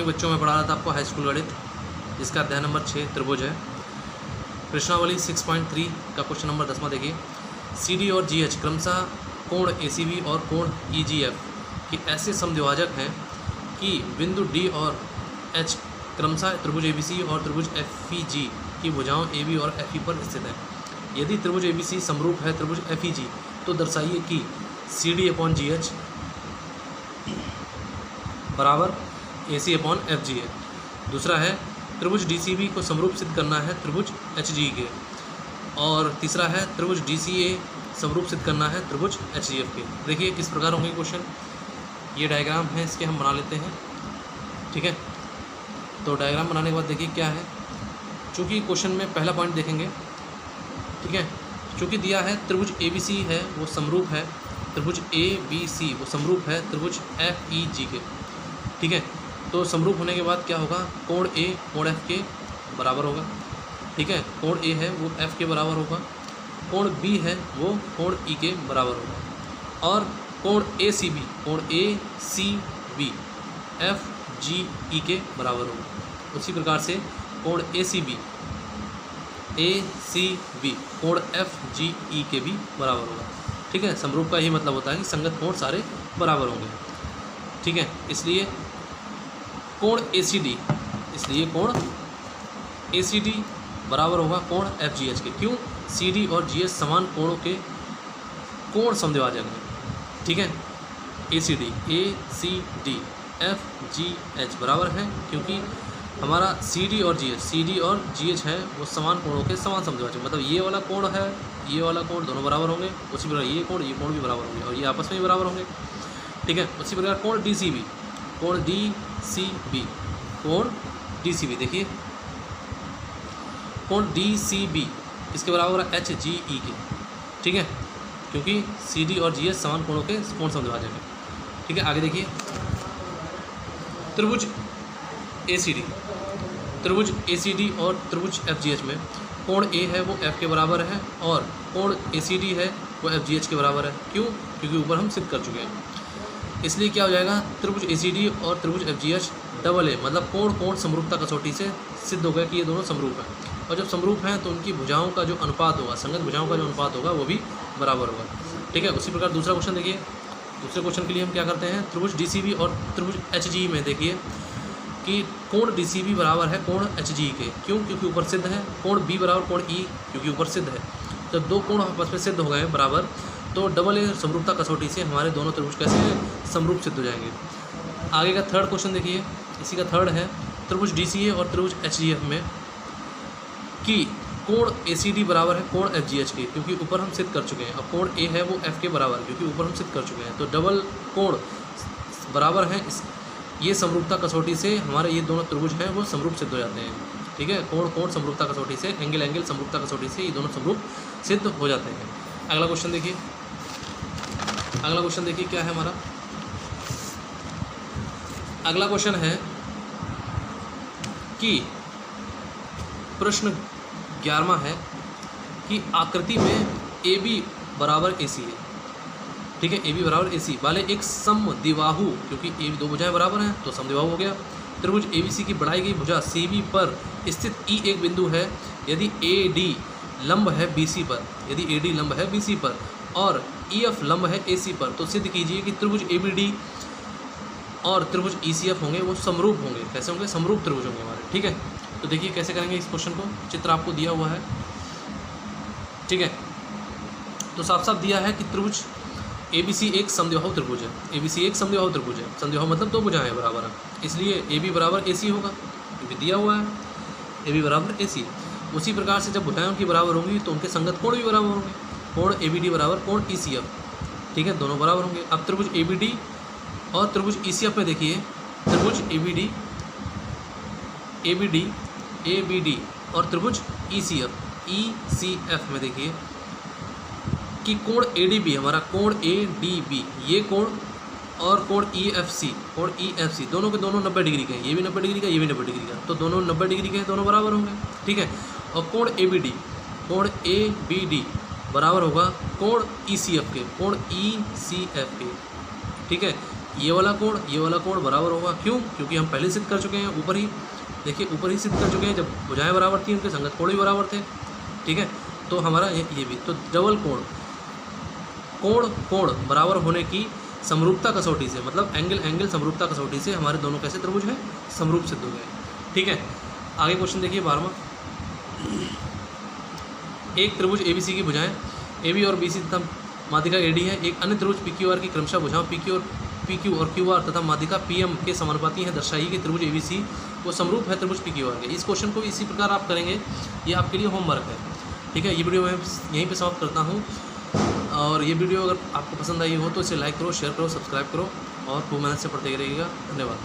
माध्यमिक बच्चों में पढ़ा रहा था आपको हाई स्कूल गणित, जिसका अध्याय नंबर 6 त्रिभुज है। प्रश्नावली 6.3 का क्वेश्चन नंबर 10वां देखिए। CD और GH क्रमशः कोण ACB और कोण EGF के ऐसे समद्विभाजक हैं कि बिंदु D और H क्रमशः त्रिभुज ABC और त्रिभुज FEG की भुजाओं AB और FE पर स्थित है। यदि त्रिभुज ABC समरूप है त्रिभुज FEG तो दर्शाइए कि CD/GH बराबर AC/FG है। दूसरा है त्रिभुज DCB को समरूप सिद्ध करना है त्रिभुज HG के, और तीसरा है त्रिभुज DCA समरूप सिद्ध करना है त्रिभुज HGF के। देखिए किस प्रकार होंगे क्वेश्चन, ये डायग्राम है, इसके हम बना लेते हैं। ठीक है, तो डायग्राम बनाने के बाद देखिए क्या है। चूँकि क्वेश्चन में पहला पॉइंट देखेंगे, ठीक है, चूँकि दिया है त्रिभुज ABC है वो समरूप है त्रिभुज ABC वो समरूप है त्रिभुज FEG के। ठीक है, तो समरूप होने के बाद क्या होगा, कोण A कोण F के बराबर होगा। ठीक है, कोण A है वो F के बराबर होगा, कोण B है वो कोण E के बराबर होगा, और कोण ACB FGE के बराबर होगा। उसी प्रकार से कोण ACB कोण FGE के भी बराबर होगा। ठीक है, समरूप का यही मतलब होता है कि संगत कोण सारे बराबर होंगे। ठीक है, इसलिए कोण ACD बराबर होगा कोण FGH के। क्यों? CD और GH समान कोणों के कोण समद्विभाजक हैं। ठीक है, ACD FGH बराबर है क्योंकि हमारा CD और GH है वो समान कोणों के समान समद्विभाजक, मतलब ये वाला कोण है ये वाला कोण दोनों बराबर होंगे, उसी प्रकार ये कोण भी बराबर होंगे और ये आपस में भी बराबर होंगे। ठीक है, उसी प्रकार कोण DCB देखिए, कोण DCB इसके बराबर है HGE के। ठीक है, क्योंकि CD और GH समान कोणों के कोण समद्विभाजक हैं। ठीक है, आगे देखिए त्रिभुज ACD और त्रिभुज FGH में कोण A है वो F के बराबर है और कोण ACD है वो FGH के बराबर है। क्यों? क्योंकि ऊपर हम सिद्ध कर चुके हैं। इसलिए क्या हो जाएगा, त्रिभुज ACD और त्रिभुज FGH डबल A मतलब कोण समरूपता कसौटी से सिद्ध हो गया कि ये दोनों समरूप हैं, और जब समरूप हैं तो उनकी भुजाओं का जो अनुपात होगा, संगत भुजाओं का जो अनुपात होगा वो भी बराबर होगा। ठीक है, उसी प्रकार दूसरा क्वेश्चन देखिए। दूसरे क्वेश्चन के लिए हम क्या करते हैं, त्रिभुज DCB और त्रिभुज HG में देखिए कि कोण DCB बराबर है कोण HG के। क्यों? क्योंकि ऊपर सिद्ध है। कोण B बराबर कोण E क्योंकि ऊपर सिद्ध है। जब दो कोण आपस में सिद्ध हो गए बराबर तो डबल A समरूपता कसौटी से हमारे दोनों त्रिभुज कैसे समरूप सिद्ध हो जाएंगे। आगे का थर्ड क्वेश्चन देखिए, इसी का थर्ड है त्रिभुज DCA और त्रिभुज HGF में कि कोण ACD बराबर है कोण FGH के, क्योंकि ऊपर हम सिद्ध कर चुके हैं, और कोण A है वो F के बराबर क्योंकि ऊपर हम सिद्ध कर चुके हैं। तो डबल कोण बराबर है, ये समरूपता कसौटी से हमारे ये दोनों त्रिभुज हैं वो समरूप सिद्ध हो जाते हैं। ठीक है, कोण समरूपता कसौटी से, एंगल समरूपता कसौटी से ये दोनों समरूप सिद्ध हो जाते हैं। अगला क्वेश्चन देखिए, क्या है हमारा। अगला क्वेश्चन है कि प्रश्न 11वां है कि आकृति में AB बराबर AC है। ठीक है, AB बराबर AC वाले एक समद्विबाहु, क्योंकि AB दो भुजाएं बराबर हैं तो समद्विबाहु हो गया। त्रिभुज ABC की बढ़ाई गई भुजा CB पर स्थित E एक बिंदु है यदि AD लंब है BC पर, और EF लंब है AC पर, तो सिद्ध कीजिए कि त्रिभुज ABD और त्रिभुज ECF होंगे वो समरूप होंगे। कैसे होंगे? समरूप त्रिभुज होंगे हमारे। ठीक है, तो देखिए कैसे करेंगे इस क्वेश्चन को, चित्र आपको दिया हुआ है। ठीक है, तो साफ साफ दिया है कि त्रिभुज ABC एक समद्विबाहु त्रिभुज है। समद्विबाहु मतलब दो भुजाएं हैं बराबर हैं, इसलिए AB बराबर AC होगा क्योंकि दिया हुआ है AB बराबर AC। उसी प्रकार से जब भुजाएं उनकी बराबर होंगी तो उनके संगत कोण भी बराबर होंगे। कोण ABD बराबर कोण ECF। ठीक है, दोनों बराबर होंगे। अब त्रिभुज ABD और त्रिभुज ECF में देखिए, त्रिभुज ABD और त्रिभुज ECF में देखिए कि कोण ADB हमारा कोण ADB ये कोण और कोण EFC दोनों के दोनों 90 डिग्री के हैं, ये भी 90 डिग्री का ये भी 90 डिग्री का, तो दोनों 90 डिग्री के हैं, दोनों बराबर होंगे। ठीक है, और कोण ABD बराबर होगा कोण ECF के। ठीक है, ये वाला कोण बराबर होगा। क्यों? क्योंकि हम पहले सिद्ध कर चुके हैं, ऊपर ही देखिए, ऊपर ही सिद्ध कर चुके हैं, जब भुजाएं बराबर थी उनके संगत कोण भी बराबर थे। ठीक है, तो हमारा ये भी, तो डबल कोण बराबर होने की समरूपता कसौटी से, मतलब एंगल समरूपता कसौटी से हमारे दोनों कैसे त्रिभुज हैं, समरूप सिद्ध हो गए। ठीक है, आगे क्वेश्चन देखिए 12वां। एक त्रिभुज ABC की भुजाएं AB और BC तथा माध्यिका AD है। एक अन्य त्रिभुज PQR की क्रमशः भुजाओं PQ और QR तथा माध्यिका PM के समानुपाती हैं। दर्शाइए कि त्रिभुज ABC वो समरूप है त्रिभुज PQR के। इस क्वेश्चन को इसी प्रकार आप करेंगे, ये आपके लिए होमवर्क है। ठीक है, ये वीडियो मैं यहीं पे समाप्त करता हूँ, और ये वीडियो अगर आपको पसंद आई हो तो इसे लाइक करो, शेयर करो, सब्सक्राइब करो और खूब मेहनत से पढ़ते रहिएगा। धन्यवाद।